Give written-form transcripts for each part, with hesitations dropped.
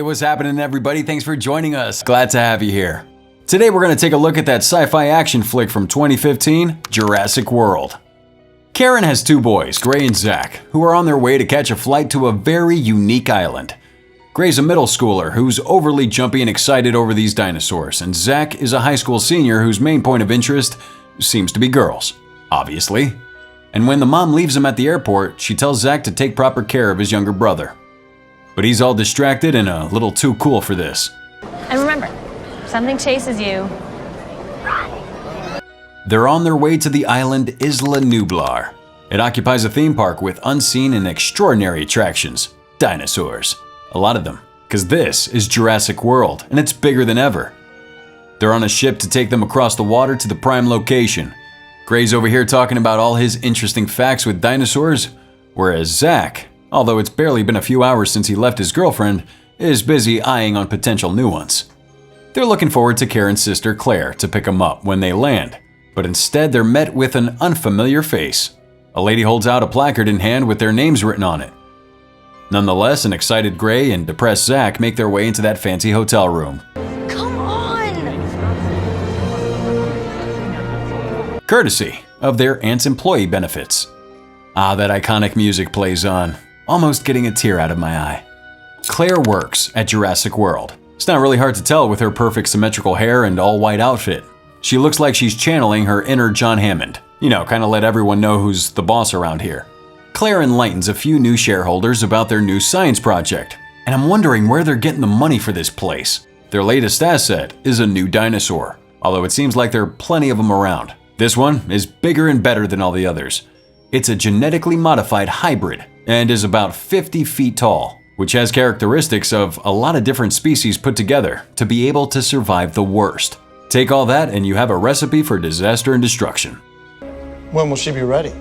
what's happening, everybody? Thanks for joining us. Glad to have you here. Today we're going to take a look at that sci-fi action flick from 2015, Jurassic World. Karen has two boys, Gray and Zach, who are on their way to catch a flight to a very unique island. Gray's a middle schooler who's overly jumpy and excited over these dinosaurs, and Zach is a high school senior whose main point of interest seems to be girls, obviously. And when the mom leaves him at the airport, she tells Zach to take proper care of his younger brother. But he's all distracted and a little too cool for this. And remember, if something chases you, they're on their way to the island Isla Nublar. It occupies a theme park with unseen and extraordinary attractions. Dinosaurs. A lot of them. Because this is Jurassic World, and it's bigger than ever. They're on a ship to take them across the water to the prime location. Gray's over here talking about all his interesting facts with dinosaurs, whereas Zach, although it's barely been a few hours since he left his girlfriend, is busy eyeing on potential new ones. They're looking forward to Karen's sister Claire to pick them up when they land, but instead they're met with an unfamiliar face. A lady holds out a placard in hand with their names written on it. Nonetheless, an excited Gray and depressed Zach make their way into that fancy hotel room. come on! Courtesy of their aunt's employee benefits. Ah, that iconic music plays on, almost getting a tear out of my eye. Claire works at Jurassic World. It's not really hard to tell with her perfect symmetrical hair and all-white outfit. She looks like she's channeling her inner John Hammond. You know, kind of let everyone know who's the boss around here. Claire enlightens a few new shareholders about their new science project, and I'm wondering where they're getting the money for this place. Their latest asset is a new dinosaur, although it seems like there are plenty of them around. This one is bigger and better than all the others. It's a genetically modified hybrid and is about 50 feet tall, which has characteristics of a lot of different species put together to be able to survive the worst. Take all that and you have a recipe for disaster and destruction. When will she be ready?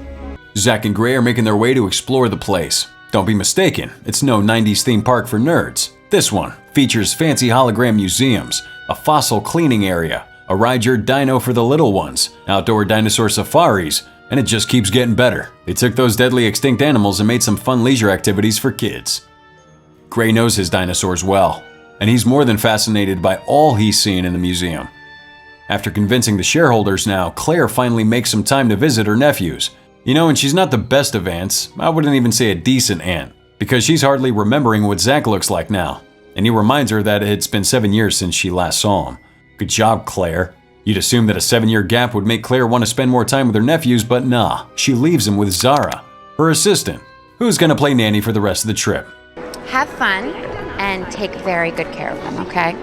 Zach and Gray are making their way to explore the place. Don't be mistaken, it's no 90s theme park for nerds. This one features fancy hologram museums, a fossil cleaning area, a ride your dino for the little ones, outdoor dinosaur safaris, and it just keeps getting better. They took those deadly extinct animals and made some fun leisure activities for kids. Gray knows his dinosaurs well, and he's more than fascinated by all he's seen in the museum. After convincing the shareholders now, Claire finally makes some time to visit her nephews. You know, and she's not the best of aunts, I wouldn't even say a decent aunt, because she's hardly remembering what Zach looks like now, and he reminds her that it's been 7 years since she last saw him. Good job, Claire. You'd assume that a 7-year gap would make Claire want to spend more time with her nephews, but nah, she leaves him with Zara, her assistant, who's gonna play nanny for the rest of the trip. Have fun and take very good care of them, okay?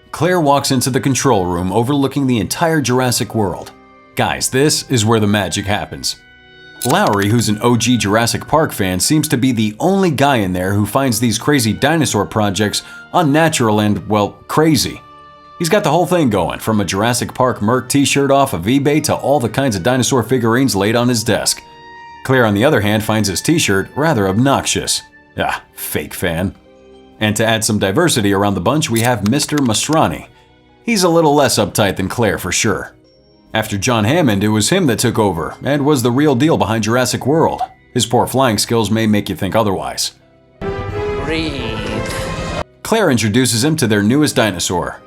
Claire walks into the control room overlooking the entire Jurassic World. Guys, this is where the magic happens. Lowry, who's an OG Jurassic Park fan, seems to be the only guy in there who finds these crazy dinosaur projects unnatural and, well, crazy. He's got the whole thing going, from a Jurassic Park Merc t-shirt off of eBay to all the kinds of dinosaur figurines laid on his desk. Claire, on the other hand, finds his t-shirt rather obnoxious. Ah, fake fan. And to add some diversity around the bunch, we have Mr. Masrani. He's a little less uptight than Claire for sure. After John Hammond, it was him that took over and was the real deal behind Jurassic World. His poor flying skills may make you think otherwise. Breathe. Claire introduces him to their newest dinosaur,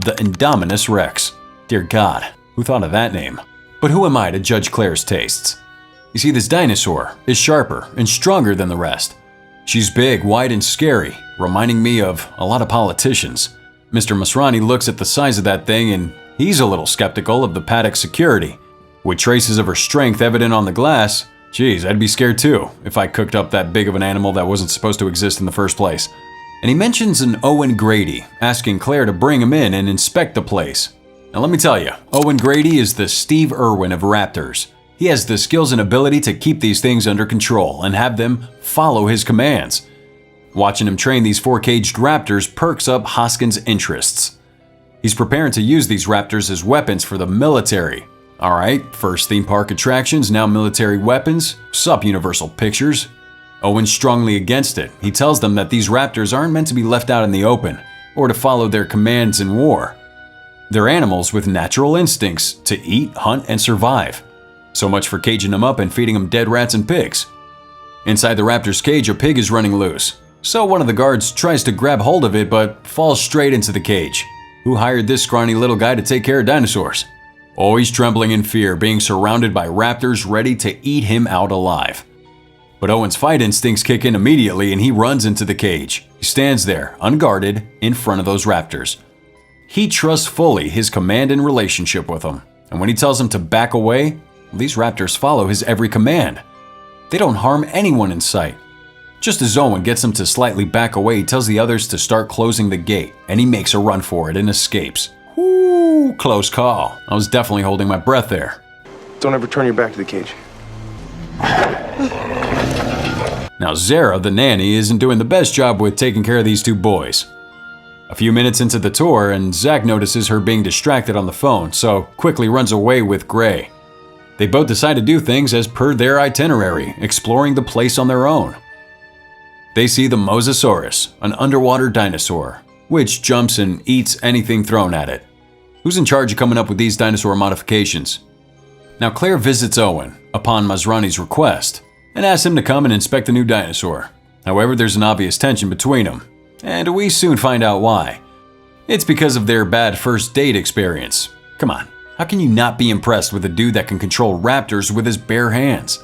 the Indominus Rex. Dear God, who thought of that name? But who am I to judge Claire's tastes? You see, this dinosaur is sharper and stronger than the rest. She's big, wide, and scary, reminding me of a lot of politicians. Mr. Masrani looks at the size of that thing and he's a little skeptical of the paddock security. With traces of her strength evident on the glass, geez, I'd be scared too if I cooked up that big of an animal that wasn't supposed to exist in the first place. And he mentions an Owen Grady, asking Claire to bring him in and inspect the place. Now let me tell you, Owen Grady is the Steve Irwin of raptors. He has the skills and ability to keep these things under control and have them follow his commands. Watching him train these 4-caged raptors perks up Hoskins' interests. He's preparing to use these raptors as weapons for the military. Alright, first theme park attractions, now military weapons. Sup, Universal Pictures? Owen's strongly against it. He tells them that these raptors aren't meant to be left out in the open, or to follow their commands in war. They're animals with natural instincts to eat, hunt, and survive. So much for caging them up and feeding them dead rats and pigs. Inside the raptor's cage, a pig is running loose. So one of the guards tries to grab hold of it but falls straight into the cage. Who hired this scrawny little guy to take care of dinosaurs? Oh, he's trembling in fear, being surrounded by raptors ready to eat him out alive. But Owen's fight instincts kick in immediately and he runs into the cage. He stands there, unguarded, in front of those raptors. He trusts fully his command and relationship with them. And when he tells them to back away, these raptors follow his every command. They don't harm anyone in sight. Just as Owen gets him to slightly back away, he tells the others to start closing the gate, and he makes a run for it and escapes. Whoo, close call. I was definitely holding my breath there. Don't ever turn your back to the cage. Now Zara, the nanny, isn't doing the best job with taking care of these two boys. A few minutes into the tour, and Zach notices her being distracted on the phone, so quickly runs away with Gray. They both decide to do things as per their itinerary, exploring the place on their own. They see the Mosasaurus, an underwater dinosaur, which jumps and eats anything thrown at it. Who's in charge of coming up with these dinosaur modifications? Now Claire visits Owen, upon Masrani's request, and asks him to come and inspect the new dinosaur. However, there's an obvious tension between them, and we soon find out why. It's because of their bad first date experience. Come on, how can you not be impressed with a dude that can control raptors with his bare hands?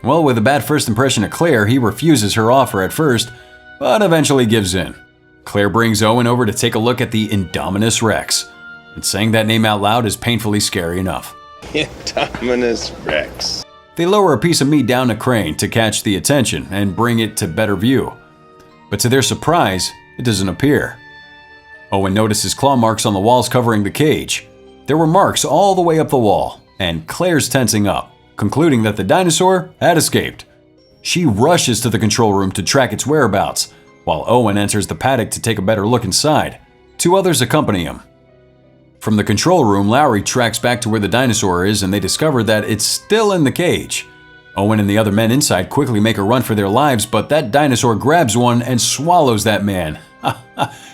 Well, with a bad first impression of Claire, he refuses her offer at first, but eventually gives in. Claire brings Owen over to take a look at the Indominus Rex, and saying that name out loud is painfully scary enough. Indominus Rex. They lower a piece of meat down a crane to catch the attention and bring it to better view. But to their surprise, it doesn't appear. Owen notices claw marks on the walls covering the cage. There were marks all the way up the wall, and Claire's tensing up, concluding that the dinosaur had escaped. She rushes to the control room to track its whereabouts, while Owen enters the paddock to take a better look inside. Two others accompany him. From the control room, Lowry tracks back to where the dinosaur is and they discover that it's still in the cage. Owen and the other men inside quickly make a run for their lives, but that dinosaur grabs one and swallows that man.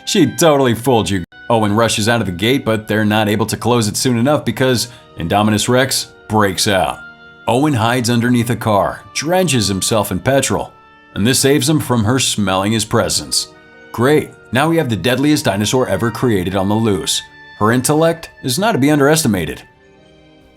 She totally fooled you. Owen rushes out of the gate, but they're not able to close it soon enough because Indominus Rex breaks out. Owen hides underneath a car, drenches himself in petrol, and this saves him from her smelling his presence. Great, now we have the deadliest dinosaur ever created on the loose. Her intellect is not to be underestimated.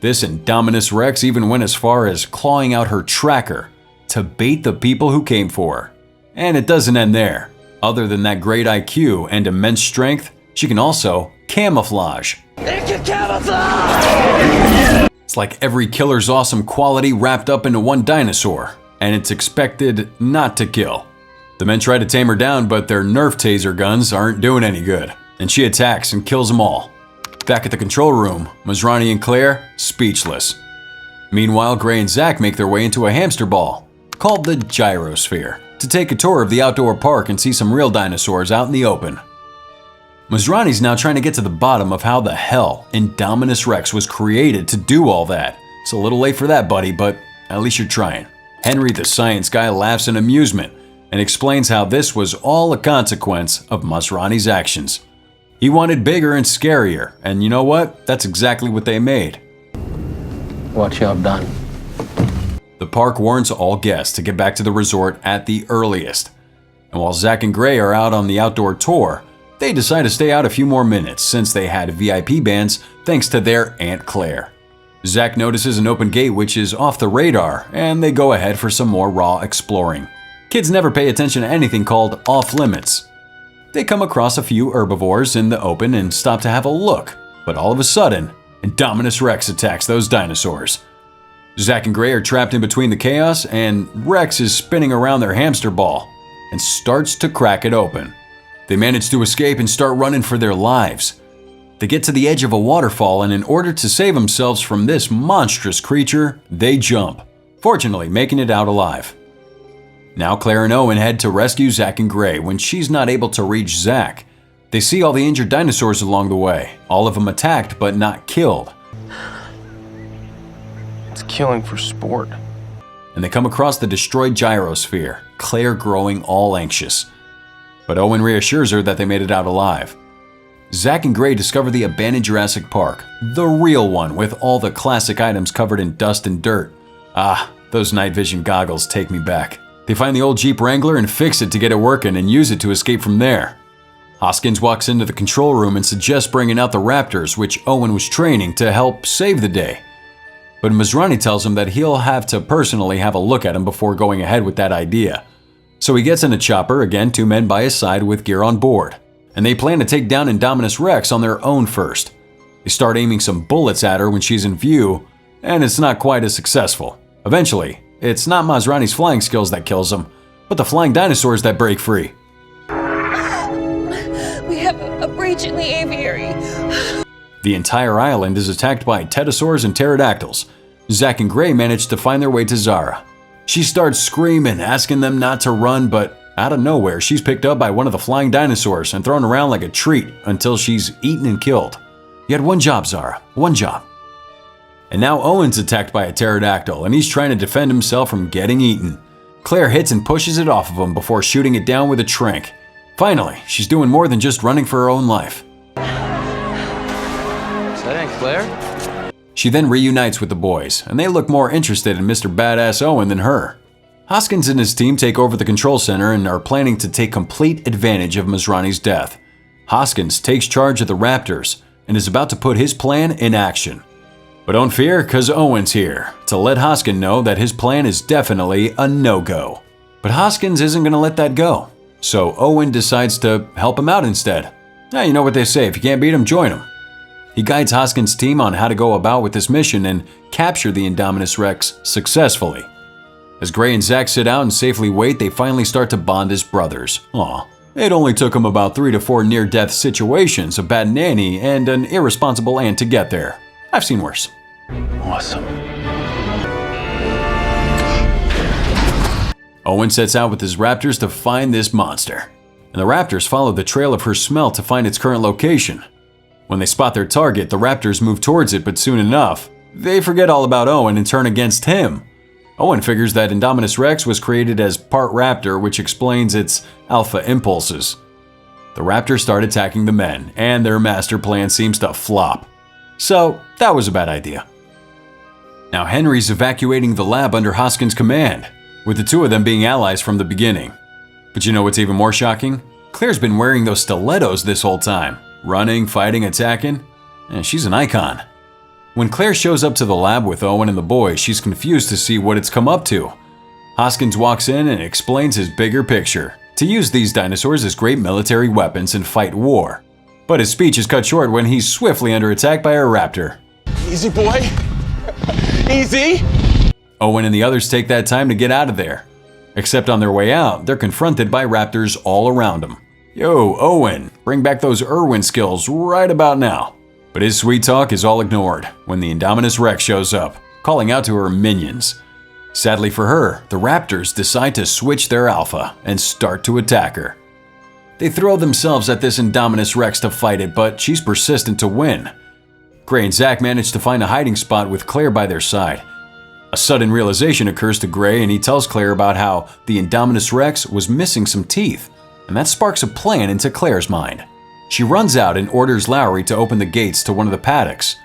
This Indominus Rex even went as far as clawing out her tracker to bait the people who came for her. And it doesn't end there. Other than that great IQ and immense strength, she can also camouflage. It can camouflage! It's like every killer's awesome quality wrapped up into one dinosaur, and it's expected not to kill. The men try to tame her down, but their Nerf taser guns aren't doing any good, and she attacks and kills them all. Back at the control room, Masrani and Claire, speechless. Meanwhile, Gray and Zach make their way into a hamster ball, called the Gyrosphere, to take a tour of the outdoor park and see some real dinosaurs out in the open. Masrani's now trying to get to the bottom of how the hell Indominus Rex was created to do all that. It's a little late for that, buddy, but at least you're trying. Henry, the science guy, laughs in amusement and explains how this was all a consequence of Masrani's actions. He wanted bigger and scarier, and you know what? That's exactly what they made. What you have done. The park warns all guests to get back to the resort at the earliest. And while Zach and Gray are out on the outdoor tour, they decide to stay out a few more minutes since they had VIP bands thanks to their Aunt Claire. Zach notices an open gate which is off the radar, and they go ahead for some more raw exploring. Kids never pay attention to anything called off limits. They come across a few herbivores in the open and stop to have a look, but all of a sudden, Indominus Rex attacks those dinosaurs. Zach and Gray are trapped in between the chaos, and Rex is spinning around their hamster ball and starts to crack it open. They manage to escape and start running for their lives. They get to the edge of a waterfall, and in order to save themselves from this monstrous creature, they jump, fortunately making it out alive. Now Claire and Owen head to rescue Zach and Gray when she's not able to reach Zach. They see all the injured dinosaurs along the way, all of them attacked but not killed. It's killing for sport. And they come across the destroyed gyrosphere, Claire growing all anxious. But Owen reassures her that they made it out alive. Zach and Gray discover the abandoned Jurassic Park, the real one with all the classic items covered in dust and dirt. Ah, those night vision goggles take me back. They find the old Jeep Wrangler and fix it to get it working and use it to escape from there. Hoskins walks into the control room and suggests bringing out the Raptors, which Owen was training to help save the day. But Masrani tells him that he'll have to personally have a look at him before going ahead with that idea. So he gets in a chopper, again 2 men by his side with gear on board, and they plan to take down Indominus Rex on their own first. They start aiming some bullets at her when she's in view, and it's not quite as successful. Eventually, it's not Masrani's flying skills that kills him, but the flying dinosaurs that break free. We have a breach in the aviary. The entire island is attacked by pterosaurs and pterodactyls. Zack and Gray manage to find their way to Zara. She starts screaming, asking them not to run, but out of nowhere, she's picked up by one of the flying dinosaurs and thrown around like a treat until she's eaten and killed. You had one job, Zara. One job. And now Owen's attacked by a pterodactyl, and he's trying to defend himself from getting eaten. Claire hits and pushes it off of him before shooting it down with a tranq. Finally, she's doing more than just running for her own life. Is that Aunt Claire? She then reunites with the boys, and they look more interested in Mr. Badass Owen than her. Hoskins and his team take over the control center and are planning to take complete advantage of Masrani's death. Hoskins takes charge of the Raptors and is about to put his plan in action. But don't fear, cause Owen's here to let Hoskins know that his plan is definitely a no-go. But Hoskins isn't gonna let that go, so Owen decides to help him out instead. Now, you know what they say, if you can't beat him, join him. He guides Hoskins' team on how to go about with this mission and capture the Indominus Rex successfully. As Gray and Zack sit out and safely wait, they finally start to bond as brothers. Aw, it only took them about 3 to 4 near-death situations, a bad nanny, and an irresponsible aunt to get there. I've seen worse. Awesome. Owen sets out with his Raptors to find this monster, and the Raptors follow the trail of her smell to find its current location. When they spot their target, the Raptors move towards it, but soon enough, they forget all about Owen and turn against him. Owen figures that Indominus Rex was created as part raptor, which explains its alpha impulses. The Raptors start attacking the men, and their master plan seems to flop. So, that was a bad idea. Now Henry's evacuating the lab under Hoskins' command, with the 2 of them being allies from the beginning. But you know what's even more shocking? Claire's been wearing those stilettos this whole time. Running, fighting, attacking. She's an icon. When Claire shows up to the lab with Owen and the boys, she's confused to see what it's come up to. Hoskins walks in and explains his bigger picture: to use these dinosaurs as great military weapons and fight war. But his speech is cut short when he's swiftly under attack by a raptor. Easy, boy. Easy. Owen and the others take that time to get out of there. Except on their way out, they're confronted by raptors all around them. Yo, Owen, bring back those Irwin skills right about now. But his sweet talk is all ignored when the Indominus Rex shows up, calling out to her minions. Sadly for her, the raptors decide to switch their alpha and start to attack her. They throw themselves at this Indominus Rex to fight it, but she's persistent to win. Gray and Zack manage to find a hiding spot with Claire by their side. A sudden realization occurs to Gray, and he tells Claire about how the Indominus Rex was missing some teeth, and that sparks a plan into Claire's mind. She runs out and orders Lowry to open the gates to one of the paddocks.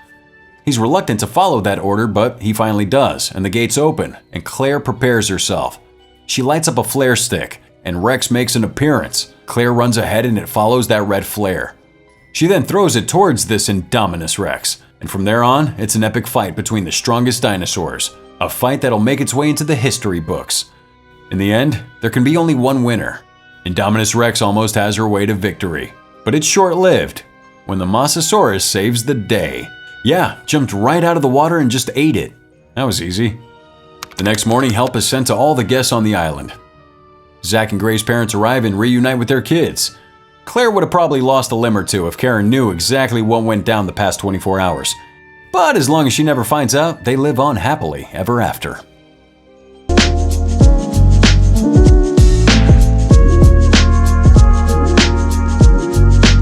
He's reluctant to follow that order, but he finally does, and the gates open, and Claire prepares herself. She lights up a flare stick, and Rex makes an appearance. Claire runs ahead and it follows that red flare. She then throws it towards this Indominus Rex, and from there on, it's an epic fight between the strongest dinosaurs, a fight that'll make its way into the history books. In the end, there can be only one winner. Indominus Rex almost has her way to victory, but it's short-lived when the Mosasaurus saves the day. Yeah, jumped right out of the water and just ate it. That was easy. The next morning, help is sent to all the guests on the island. Zack and Gray's parents arrive and reunite with their kids. Claire would have probably lost a limb or two if Karen knew exactly what went down the past 24 hours. But as long as she never finds out, they live on happily ever after.